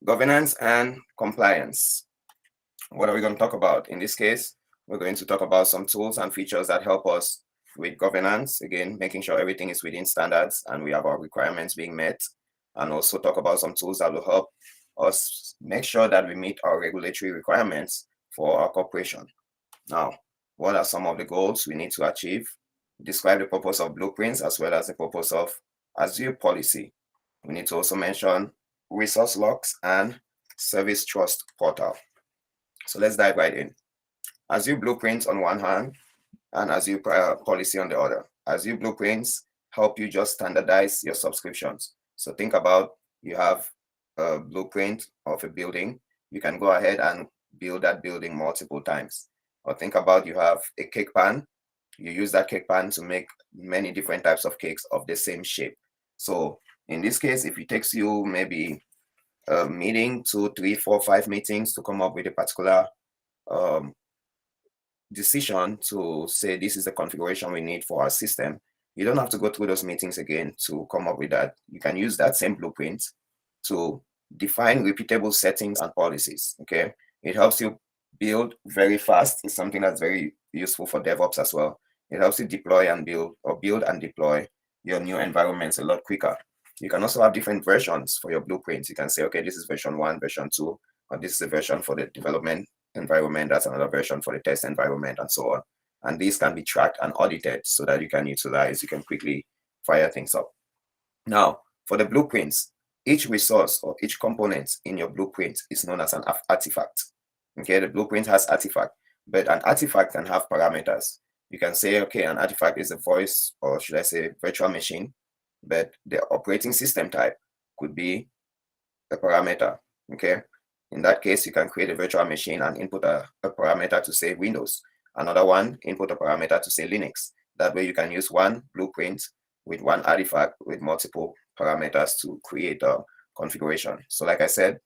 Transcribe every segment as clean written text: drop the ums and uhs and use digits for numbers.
Governance and compliance. What are we going to talk about? In this case, we're going to talk about some tools and features that help us with governance, again, making sure everything is within standards and we have our requirements being met, and also talk about some tools that will help us make sure that we meet our regulatory requirements for our corporation. Now, what are some of the goals we need to achieve? Describe the purpose of blueprints as well as the purpose of Azure Policy. We need to also mention resource logs and service trust portal. So let's dive right in. Azure Blueprints on one hand and Azure Policy on the other. Azure Blueprints help you just standardize your subscriptions. So think about, you have a blueprint of a building. You can go ahead and build that building multiple times. Or think about, you have a cake pan. You use that cake pan to make many different types of cakes of the same shape. So in this case, if it takes you maybe a meeting, 2, 3, 4, 5 meetings to come up with a particular decision to say this is the configuration we need for our system, you don't have to go through those meetings again to come up with that. You can use that same blueprint to define repeatable settings and policies. Okay, it helps you build very fast. It's something that's very useful for DevOps as well. It helps you deploy and build, or build and deploy your new environments a lot quicker. You can also have different versions for your blueprints. You can say, okay, this is version 1, version 2, or this is a version for the development environment, that's another version for the test environment, and so on. And these can be tracked and audited so that you can quickly fire things up. Now, for the blueprints, each resource or each component in your blueprint is known as an artifact. Okay, the blueprint has artifact, but an artifact can have parameters. You can say, okay, an artifact is a voice, or should I say virtual machine, but the operating system type could be a parameter. Okay, in that case, you can create a virtual machine and input a parameter to say Windows. Another one, input a parameter to say Linux. That way you can use one blueprint with one artifact with multiple parameters to create a configuration. So like I said,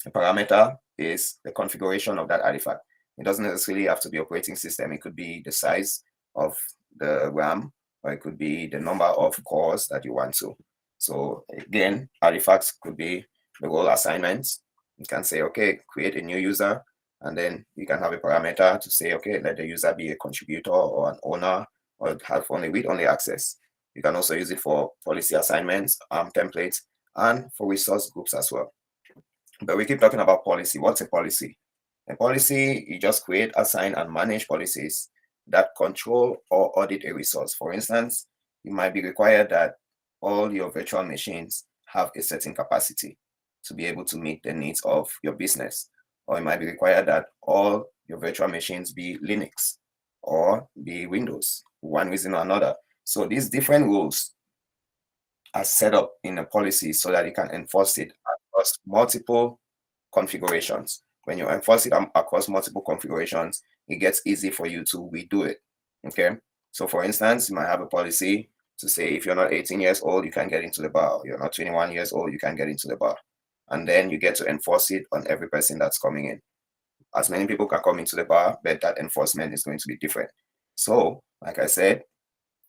a parameter is the configuration of that artifact. It doesn't necessarily have to be operating system. It could be the size of the RAM, or it could be the number of cores that you want to. So again, artifacts could be the role assignments. You can say, okay, create a new user, and then you can have a parameter to say, okay, let the user be a contributor or an owner, or have only read-only access. You can also use it for policy assignments, templates, and for resource groups as well. But we keep talking about policy. What's a policy? A policy, you just create, assign, and manage policies that control or audit a resource. For instance, you might be required that all your virtual machines have a certain capacity to be able to meet the needs of your business. Or it might be required that all your virtual machines be Linux or be Windows, one reason or another. So these different rules are set up in a policy so that you can enforce it across multiple configurations. When you enforce it across multiple configurations, it gets easy for you to redo it. Okay. So for instance, you might have a policy to say if you're not 18 years old, you can get into the bar. You're not 21 years old, you can get into the bar. And then you get to enforce it on every person that's coming in. As many people can come into the bar, but that enforcement is going to be different. So, like I said,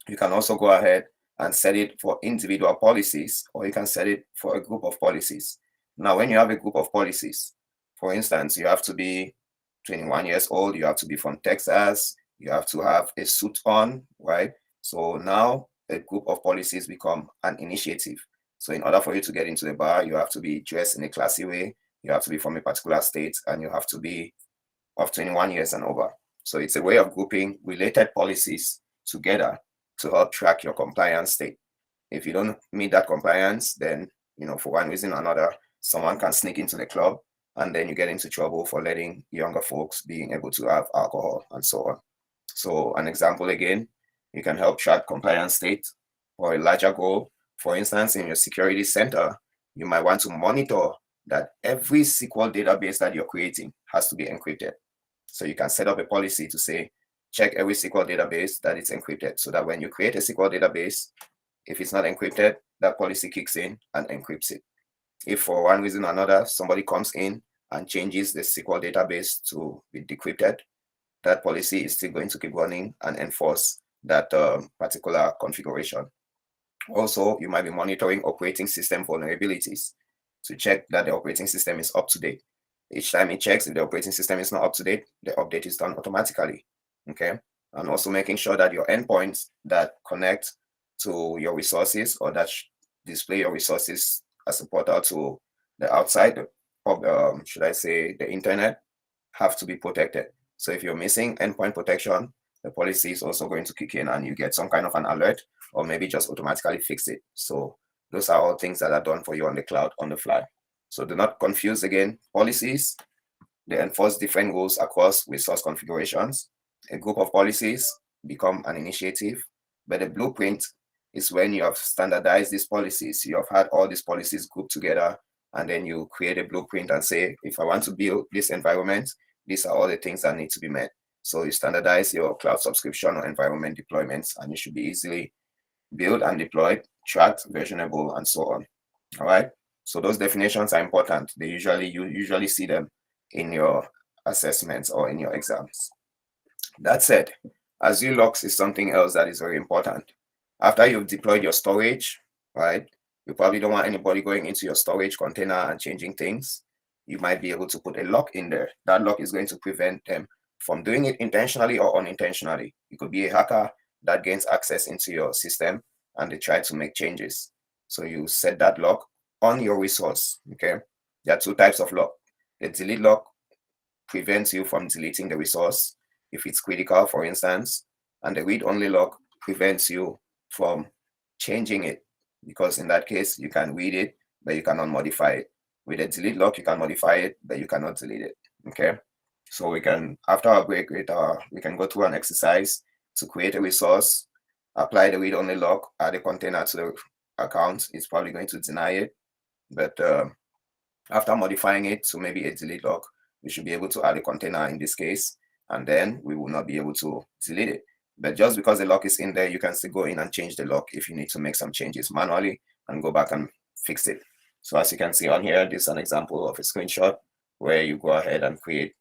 you can also go ahead and set it for individual policies, or you can set it for a group of policies. Now, when you have a group of policies, for instance, you have to be 21 years old, you have to be from Texas, you have to have a suit on, right? So now a group of policies become an initiative. So in order for you to get into the bar, you have to be dressed in a classy way, you have to be from a particular state, and you have to be of 21 years and over. So it's a way of grouping related policies together to help track your compliance state. If you don't meet that compliance, then, for one reason or another, someone can sneak into the club, and then you get into trouble for letting younger folks being able to have alcohol and so on. So an example again, you can help track compliance state for a larger goal. For instance, in your security center, you might want to monitor that every SQL database that you're creating has to be encrypted. So you can set up a policy to say, check every SQL database that it's encrypted, so that when you create a SQL database, if it's not encrypted, that policy kicks in and encrypts it. If for one reason or another, somebody comes in and changes the SQL database to be decrypted, that policy is still going to keep running and enforce that particular configuration. Also, you might be monitoring operating system vulnerabilities. to check that the operating system is up to date. Each time it checks, if the operating system is not up to date, the update is done automatically. Okay. And also making sure that your endpoints that connect to your resources or that display your resources as a portal to the outside of, should I say, the internet, have to be protected. So if you're missing endpoint protection, the policy is also going to kick in and you get some kind of an alert, or maybe just automatically fix it. So those are all things that are done for you on the cloud on the fly. So do not confuse again policies. They enforce different rules across resource configurations. A group of policies become an initiative, but a blueprint is when you have standardized these policies. You have had all these policies grouped together, and then you create a blueprint and say, if I want to build this environment, these are all the things that need to be met. So you standardize your cloud subscription or environment deployments, and you should be easily built and deployed, tracked, versionable, and so on. All right. So those definitions are important. You usually see them in your assessments or in your exams. That said, Azure Logs is something else that is very important. After you've deployed your storage, right, you probably don't want anybody going into your storage container and changing things. You might be able to put a lock in there. That lock is going to prevent them from doing it intentionally or unintentionally. It could be a hacker that gains access into your system and they try to make changes. So you set that lock on your resource, okay? There are two types of lock. The delete lock prevents you from deleting the resource if it's critical, for instance, and the read-only lock prevents you from changing it, because in that case, you can read it, but you cannot modify it. With a delete lock, you can modify it, but you cannot delete it, okay? So we can, after our break, we can go through an exercise to create a resource, apply the read-only lock, add a container to the account. It's probably going to deny it, but after modifying it to maybe a delete lock, we should be able to add a container in this case, and then we will not be able to delete it. But just because the lock is in there, you can still go in and change the lock if you need to make some changes manually and go back and fix it. So as you can see on here, this is an example of a screenshot where you go ahead and create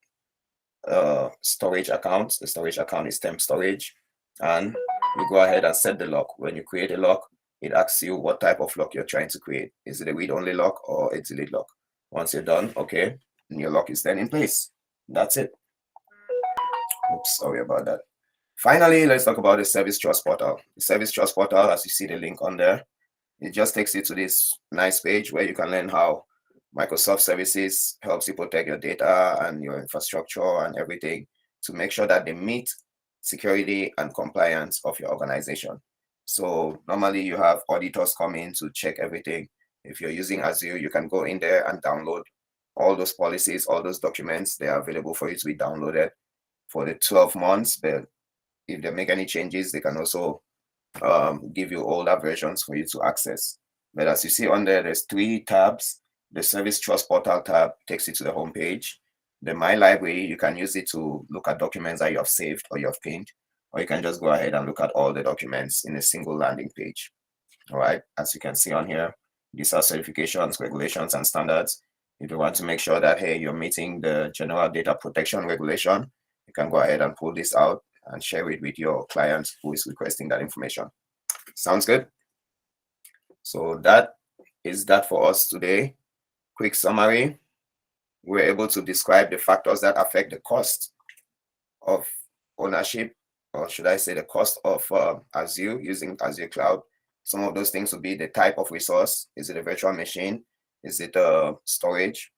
a storage account. The storage account is temp storage, and you go ahead and set the lock. When you create a lock, it asks you what type of lock you're trying to create. Is it a read-only lock or a delete lock? Once you're done, okay, and your lock is then in place. That's it. Oops, sorry about that. Finally, let's talk about the Service Trust Portal. The Service Trust Portal, as you see the link on there, it just takes you to this nice page where you can learn how Microsoft Services helps you protect your data and your infrastructure and everything to make sure that they meet security and compliance of your organization. So normally you have auditors come in to check everything. If you're using Azure, you can go in there and download all those policies, all those documents. They are available for you to be downloaded for the 12 months. But if they make any changes, they can also give you older versions for you to access. But as you see on there, there's 3 tabs. The Service Trust Portal tab takes you to the home page. The My Library, you can use it to look at documents that you have saved or you have pinned, or you can just go ahead and look at all the documents in a single landing page. All right, as you can see on here, these are certifications, regulations, and standards. If you want to make sure that, hey, you're meeting the General Data Protection Regulation, you can go ahead and pull this out and share it with your client who is requesting that information. Sounds good? So that is that for us today. Quick summary. We're able to describe the factors that affect the cost of ownership, or should I say the cost of Azure using Azure Cloud. Some of those things would be the type of resource. Is it a virtual machine? Is it storage?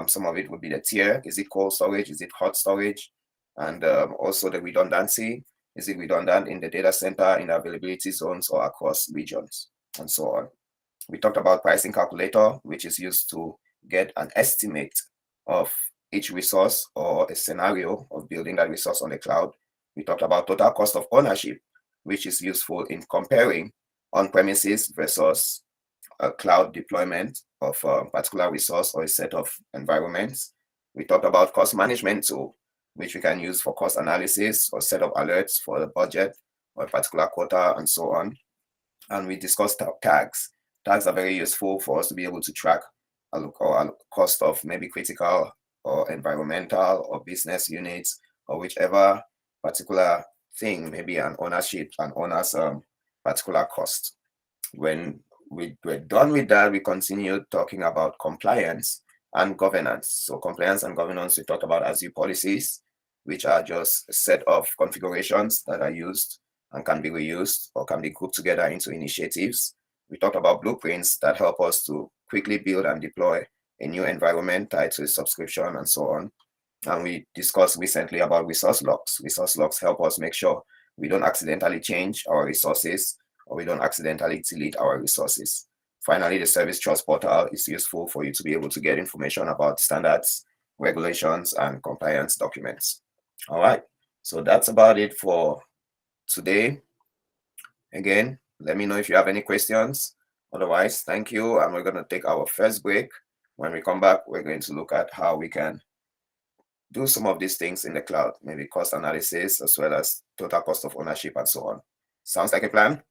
Some of it would be the tier. Is it cold storage? Is it hot storage? And also the redundancy. Is it redundant in the data center, in the availability zones, or across regions, and so on. We talked about pricing calculator, which is used to get an estimate of each resource or a scenario of building that resource on the cloud. We talked about total cost of ownership, which is useful in comparing on-premises versus a cloud deployment of a particular resource or a set of environments. We talked about cost management tool, which we can use for cost analysis or set up alerts for the budget or a particular quota and so on. And we discussed tags. Tags are very useful for us to be able to track a cost of maybe critical or environmental or business units or whichever particular thing, maybe an ownership, an owner's particular cost. When we're done with that, we continue talking about compliance and governance. So compliance and governance, we talked about Azure policies, which are just a set of configurations that are used and can be reused or can be grouped together into initiatives. We talked about blueprints that help us to quickly build and deploy a new environment tied to a subscription and so on. And we discussed recently about resource logs. Resource logs help us make sure we don't accidentally change our resources or we don't accidentally delete our resources. Finally, the Service Trust Portal is useful for you to be able to get information about standards, regulations, and compliance documents. All right, so that's about it for today. Again, let me know if you have any questions. Otherwise, thank you, and we're going to take our first break. When we come back, we're going to look at how we can do some of these things in the cloud, maybe cost analysis as well as total cost of ownership and so on. Sounds like a plan?